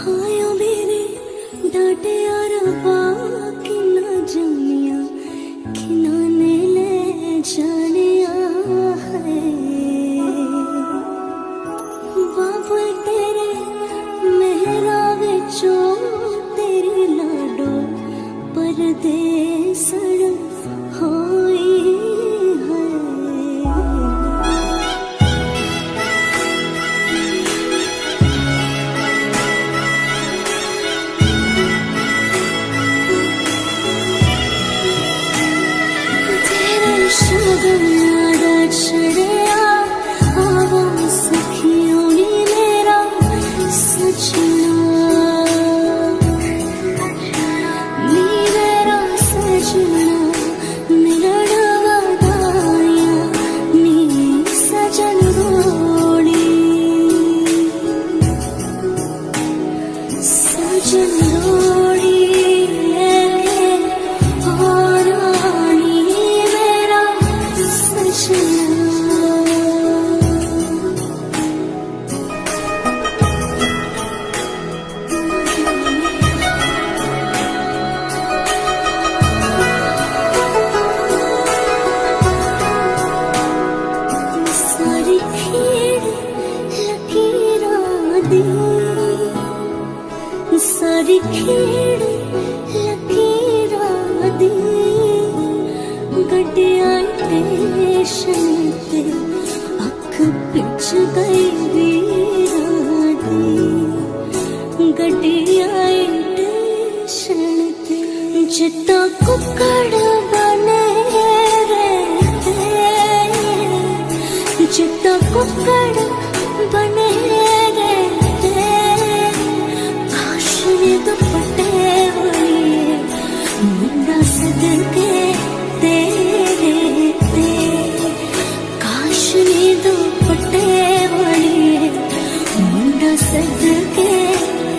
हायो मेरे डाटे यार बाकी ना जानिया खिनाने ले जानिया है बाबू तेरे मेहरा विचो तेरी लाडो परदेसड़ होई शगनारा छड़िया आवो सखियों नी मेरा सजना नी मेरा सजना मिलन वादाया नी सजन रोड़ी सजन रोड़ी सारी खेड़ लकीरां दी गड्डियां स्टेशन ते अख पिच गई वीरां दी गड्डियां स्टेशन ते जित्ता कुकड़ बने रहते जित्ता कुकड़ बने दुपट्टे वाली मुंडा सदके तेरे ते काश ने दुपट्टे वाली मुंडा सदके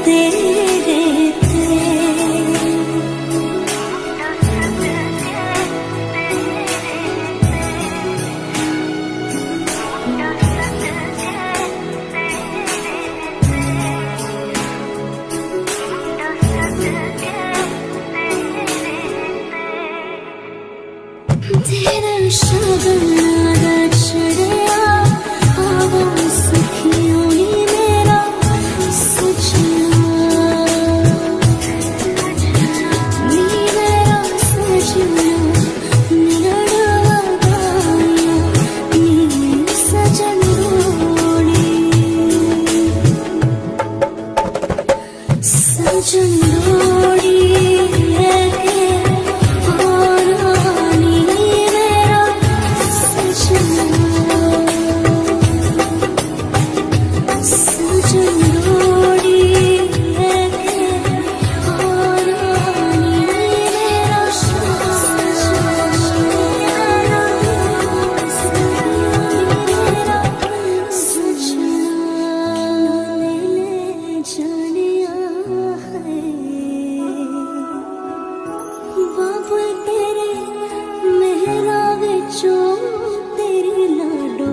तेरे ते तेरा शगनारा छड़िया आवो सखियों नी मेरा सजना नी मेरा सजना मिलन वादाया नी सजन रोड़ी सजन रोड़ी बाबू तेरे मेहरा विचो तेरी लाडो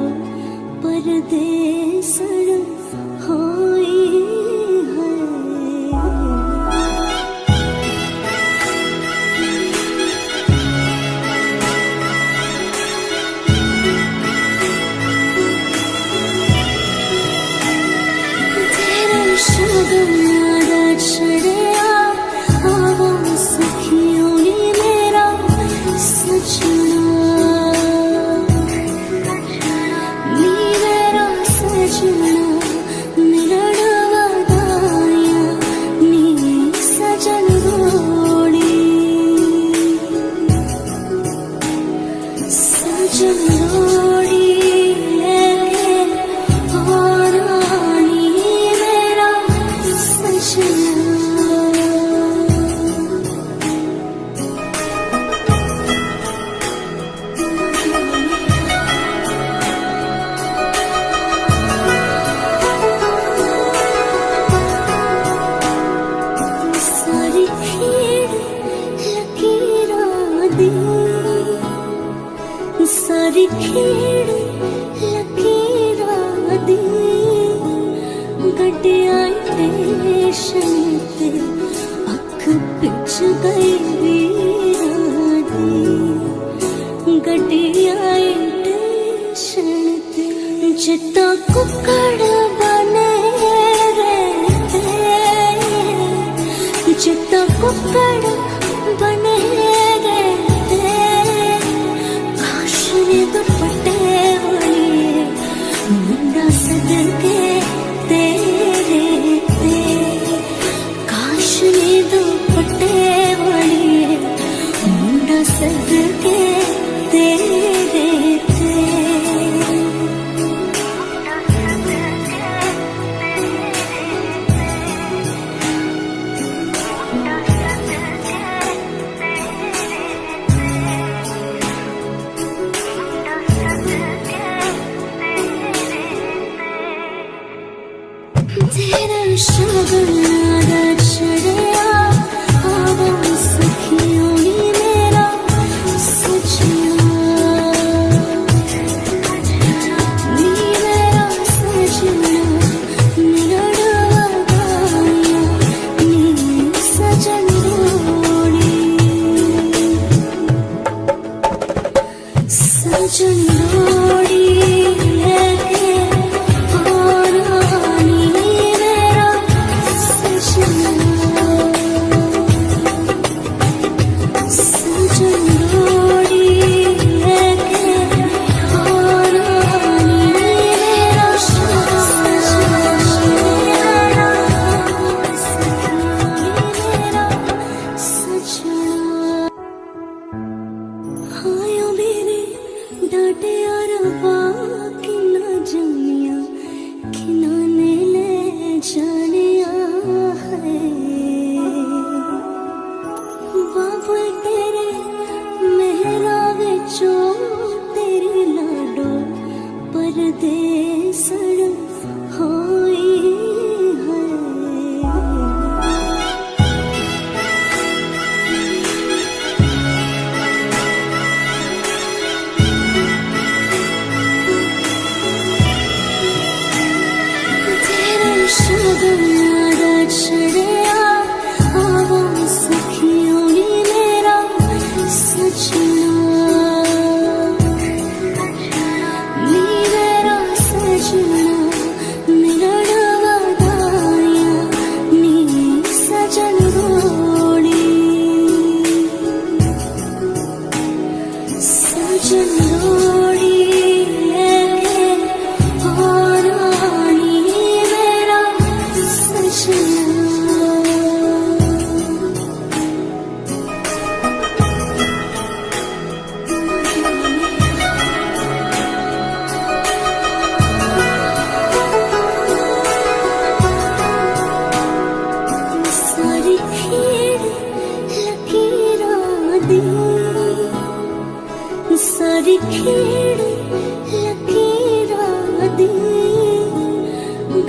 परदेसड़ होई तेरा शगनारा छड़िया आवो सखियों नी मेरा सजना नी मेरा सजना मिलन वादाया नी सजन रोड़ी सजन रोड़ी मेरा सजना सारी खेड़ लकीरां दी गड्डियां स्टेशन गई वीरां दी गड्डियां स्टेशन ते जिद्दां कुक्कड़ बने रहते जिद्दां कुक्कड़ बने रहते काश ने दुपट्टे वाली मुंडा सदके तेरे ते काश ने दुपट्टे वाली मुंडा सदके तेरे ते तेरा शगुना चढ़िया हवा सखियों नी मेरा सजना नी मेरा सजना मेरा डवाया नी सजन रोड़ी सजन रोड़ी डाटे और बाकी ना जमिया खिनाने ले जानिया है बाबू तेरे मेहरा विचो तेरी लाडो परदेसड़ होई है शगुना चढ़िया हवा सखियों नी मेरा सजना नी मेरा सजना मेरा डवाया नी सजन रोड़ी सजन रोड़ी सारी खेड़ लकीरां दी सारी खेड़ लकीरां दी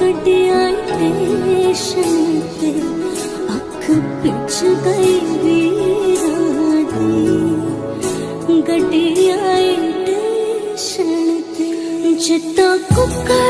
गड्डियां स्टेशन ते अख पिच गई वीरां दी गड्डियां स्टेशन ते जिद्दां कुक्कड़